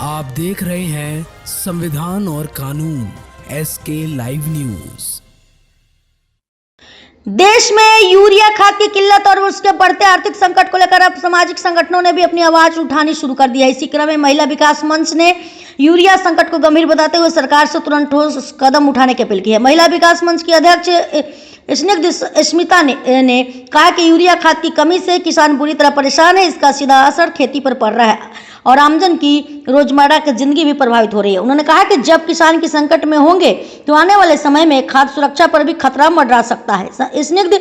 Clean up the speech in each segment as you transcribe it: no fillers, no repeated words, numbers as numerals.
आप देख रहे हैं संविधान और कानून SK लाइव न्यूज। देश में यूरिया खाद की किल्लत और उसके बढ़ते आर्थिक संकट को लेकर अब सामाजिक संगठनों ने भी अपनी आवाज उठानी शुरू कर दी है। इसी क्रम में महिला विकास मंच ने यूरिया संकट को गंभीर बताते हुए सरकार से तुरंत ठोस कदम उठाने की अपील की है। महिला विकास मंच की अध्यक्ष स्निग्ध स्मिता ने कहा कि यूरिया खाद की कमी से किसान बुरी तरह परेशान है। इसका सीधा असर खेती पर पड़ रहा है और आमजन की रोजमर्रा की जिंदगी भी प्रभावित हो रही है। उन्होंने कहा कि जब किसान की संकट में होंगे तो आने वाले समय में खाद्य सुरक्षा पर भी खतरा मंडरा सकता है। स्निग्ध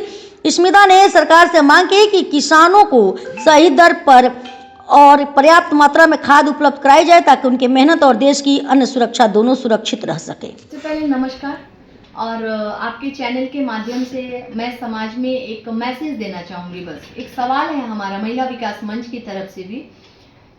स्मिता ने सरकार से मांग की कि किसानों को सही दर पर और पर्याप्त मात्रा में खाद उपलब्ध कराई जाए ताकि उनकी मेहनत और देश की अन्न सुरक्षा दोनों सुरक्षित रह सके। सबसे पहले नमस्कार। और आपके चैनल के माध्यम से मैं समाज में एक मैसेज देना चाहूँगी। बस एक सवाल है हमारा महिला विकास मंच की तरफ से भी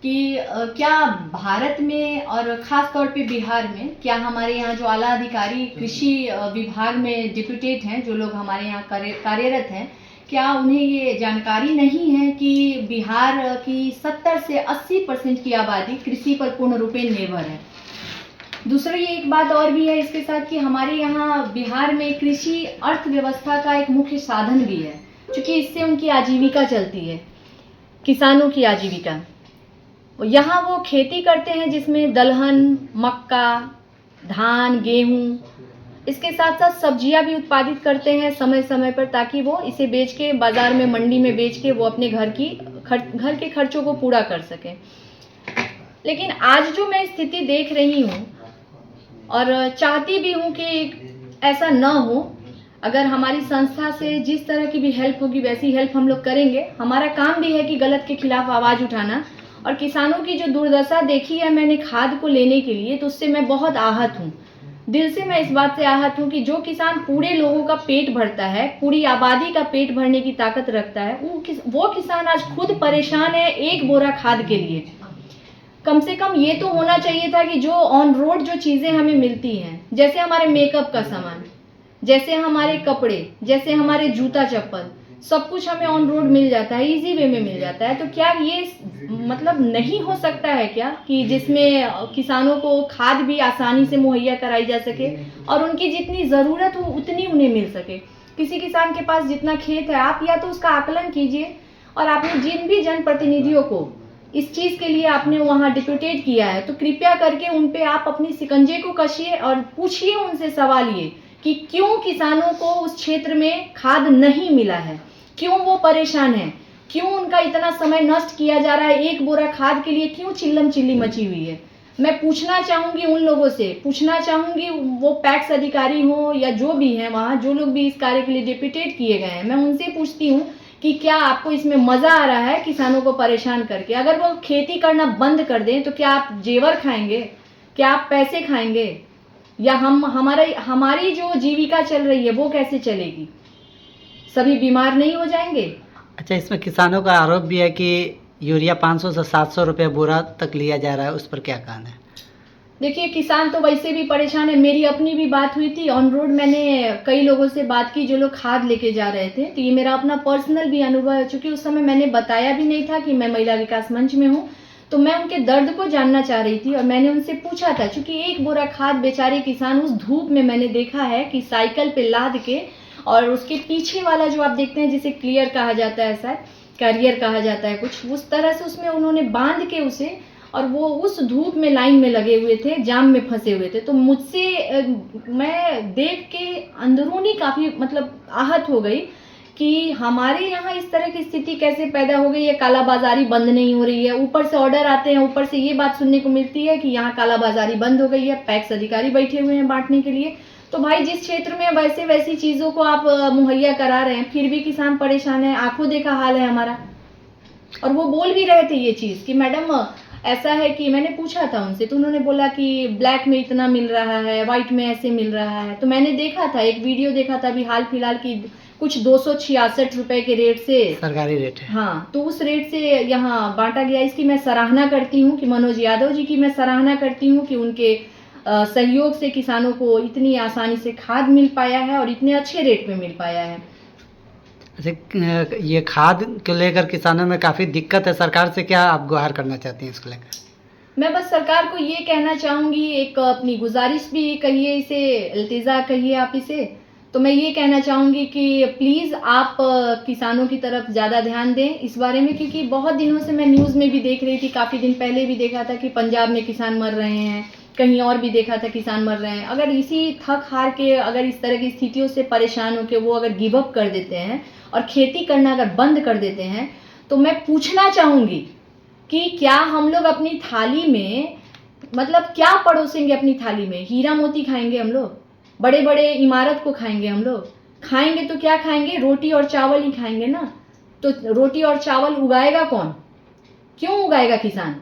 कि क्या भारत में और ख़ास तौर पे बिहार में क्या हमारे यहाँ जो आला अधिकारी कृषि विभाग में डिप्यूटेड हैं, जो लोग हमारे यहाँ कार्यरत हैं, क्या उन्हें ये जानकारी नहीं है कि बिहार की 70 से 80% की आबादी कृषि पर पूर्ण रूपेण निर्भर है। दूसरी एक बात और भी है इसके साथ कि हमारे यहाँ बिहार में कृषि अर्थव्यवस्था का एक मुख्य साधन भी है, क्योंकि इससे उनकी आजीविका चलती है, किसानों की आजीविका। यहाँ वो खेती करते हैं जिसमें दलहन, मक्का, धान, गेहूँ, इसके साथ साथ सब्जियाँ भी उत्पादित करते हैं समय समय पर, ताकि वो इसे बेच के बाज़ार में, मंडी में बेच के वो अपने घर के खर्चों को पूरा कर सकें। लेकिन आज जो मैं स्थिति देख रही हूँ और चाहती भी हूँ कि ऐसा न हो, अगर हमारी संस्था से जिस तरह की भी हेल्प होगी वैसी हेल्प हम लोग करेंगे। हमारा काम भी है कि गलत के खिलाफ आवाज़ उठाना। और किसानों की जो दुर्दशा देखी है मैंने खाद को लेने के लिए, तो उससे मैं बहुत आहत हूँ। दिल से मैं इस बात से आहत हूँ कि जो किसान पूरे लोगों का पेट भरता है, पूरी आबादी का पेट भरने की ताकत रखता है, वो किसान आज खुद परेशान है एक बोरा खाद के लिए। कम से कम ये तो होना चाहिए था कि जो ऑन रोड जो चीज़ें हमें मिलती हैं, जैसे हमारे मेकअप का सामान, जैसे हमारे कपड़े, जैसे हमारे जूता चप्पल, सब कुछ हमें ऑन रोड मिल जाता है, इजी वे में मिल जाता है। तो क्या ये मतलब नहीं हो सकता है क्या कि जिसमें किसानों को खाद भी आसानी से मुहैया कराई जा सके और उनकी जितनी ज़रूरत हो उतनी उन्हें मिल सके। किसी किसान के पास जितना खेत है, आप या तो उसका आकलन कीजिए, और आपने जिन भी जनप्रतिनिधियों को इस चीज़ के लिए आपने वहाँ डिप्यूटेट किया है, तो कृपया करके उन पे आप अपनी शिकंजे को कसिए और पूछिए उनसे सवाल ये कि क्यों किसानों को उस क्षेत्र में खाद नहीं मिला है, क्यों वो परेशान है, क्यों उनका इतना समय नष्ट किया जा रहा है, एक बोरा खाद के लिए क्यों चिल्लम चिल्ली मची हुई है। मैं पूछना चाहूँगी उन लोगों से, पूछना चाहूँगी वो पैक्स अधिकारी हो या जो भी हैं वहाँ, जो लोग भी इस कार्य के लिए डिप्यूटेट किए गए हैं, मैं उनसे पूछती हूँ कि क्या आपको इसमें मज़ा आ रहा है किसानों को परेशान करके। अगर वो खेती करना बंद कर दें तो क्या आप जेवर खाएंगे, क्या आप पैसे खाएंगे, या हमारी जो जीविका चल रही है वो कैसे चलेगी? सभी बीमार नहीं हो जाएंगे? अच्छा, इसमें किसानों का आरोप भी है कि यूरिया 500 से 700 रुपये बोरा तक लिया जा रहा है, उस पर क्या कहना है? देखिए, किसान तो वैसे भी परेशान है। मेरी अपनी भी बात हुई थी ऑन रोड, मैंने कई लोगों से बात की जो लोग खाद लेके जा रहे थे, तो ये मेरा अपना पर्सनल भी अनुभव है। चूँकि उस समय मैंने बताया भी नहीं था कि मैं महिला विकास मंच में हूँ, तो मैं उनके दर्द को जानना चाह रही थी और मैंने उनसे पूछा था। चूँकि एक बोरा खाद बेचारे किसान उस धूप में, मैंने देखा है कि साइकिल पे लाद के, और उसके पीछे वाला जो आप देखते हैं जिसे क्लियर कहा जाता है, ऐसा कैरियर कहा जाता है कुछ, उस तरह से उसमें उन्होंने बांध के उसे, और वो उस धूप में लाइन में लगे हुए थे, जाम में फंसे हुए थे। तो मुझसे मैं देख के अंदरूनी काफ़ी मतलब आहत हो गई कि हमारे यहाँ इस तरह की स्थिति कैसे पैदा हो गई है। कालाबाजारी बंद नहीं हो रही है, ऊपर से ऑर्डर आते हैं, ऊपर से ये बात सुनने को मिलती है कि यहाँ कालाबाजारी बंद हो गई है, पैक्स अधिकारी बैठे हुए हैं बांटने के लिए। तो भाई, जिस क्षेत्र में वैसी चीज़ों को आप मुहैया करा रहे हैं, फिर भी किसान परेशान है। आंखों देखा हाल है हमारा। और वो बोल भी रहे थे ये चीज़ कि मैडम ऐसा है कि, मैंने पूछा था उनसे तो उन्होंने बोला कि ब्लैक में इतना मिल रहा है, वाइट में ऐसे मिल रहा है। तो मैंने देखा था, एक वीडियो देखा था अभी हाल फिलहाल की, कुछ 266 रुपए के रेट से सरकारी रेट है। हाँ, तो उस रेट से यहाँ बांटा गया। इसकी मैं सराहना करती हूँ कि मनोज यादव जी की मैं सराहना करती हूँ कि उनके सहयोग से किसानों को इतनी आसानी से खाद मिल पाया है और इतने अच्छे रेट में मिल पाया है। अच्छा, ये खाद को लेकर किसानों में काफ़ी दिक्कत है, सरकार से क्या आप गुहार करना चाहती हैं इसको लेकर? मैं बस सरकार को ये कहना चाहूँगी, एक अपनी गुजारिश भी कहिए इसे, इल्तिजा कहिए आप इसे, तो मैं ये कहना चाहूँगी कि प्लीज़ आप किसानों की तरफ ज़्यादा ध्यान दें इस बारे में, क्योंकि बहुत दिनों से मैं न्यूज़ में भी देख रही थी, काफ़ी दिन पहले भी देखा था कि पंजाब में किसान मर रहे हैं, कहीं और भी देखा था किसान मर रहे हैं। अगर इसी थक हार के, अगर इस तरह की स्थितियों से परेशान होकर वो अगर गिव अप कर देते हैं और खेती करना अगर बंद कर देते हैं, तो मैं पूछना चाहूँगी कि क्या हम लोग अपनी थाली में, मतलब क्या परोसेंगे अपनी थाली में? हीरा मोती खाएंगे हम लोग? बड़े बड़े इमारत को खाएंगे हम लोग? खाएंगे तो क्या खाएंगे? रोटी और चावल ही खाएंगे ना। तो रोटी और चावल उगाएगा कौन? क्यों उगाएगा किसान?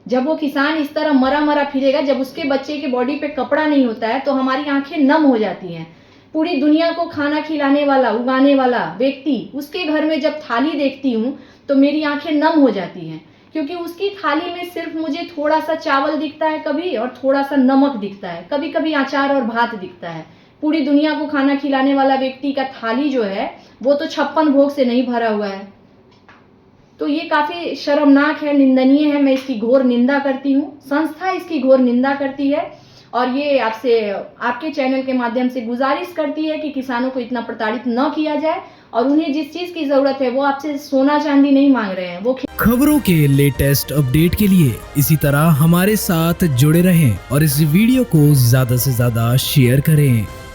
जब वो किसान इस तरह मरा मरा फिरेगा, जब उसके बच्चे के बॉडी पे कपड़ा नहीं होता है, तो हमारी आंखें नम हो जाती हैं। पूरी दुनिया को खाना खिलाने वाला, उगाने वाला व्यक्ति, उसके घर में जब थाली देखती हूँ तो मेरी आंखें नम हो जाती हैं, क्योंकि उसकी थाली में सिर्फ मुझे थोड़ा सा चावल दिखता है कभी, और थोड़ा सा नमक दिखता है, कभी कभी अचार और भात दिखता है। पूरी दुनिया को खाना खिलाने वाला व्यक्ति का थाली जो है वो तो 56 भोग से नहीं भरा हुआ है। तो ये काफ़ी शर्मनाक है, निंदनीय है। मैं इसकी घोर निंदा करती हूँ, संस्था इसकी घोर निंदा करती है, और ये आपसे, आपके चैनल के माध्यम से गुजारिश करती है कि किसानों को इतना प्रताड़ित न किया जाए, और उन्हें जिस चीज़ की ज़रूरत है वो आपसे सोना चांदी नहीं मांग रहे हैं, वो खबरों के लेटेस्ट अपडेट के लिए इसी तरह हमारे साथ जुड़े रहें और इस वीडियो को ज़्यादा से ज़्यादा शेयर करें।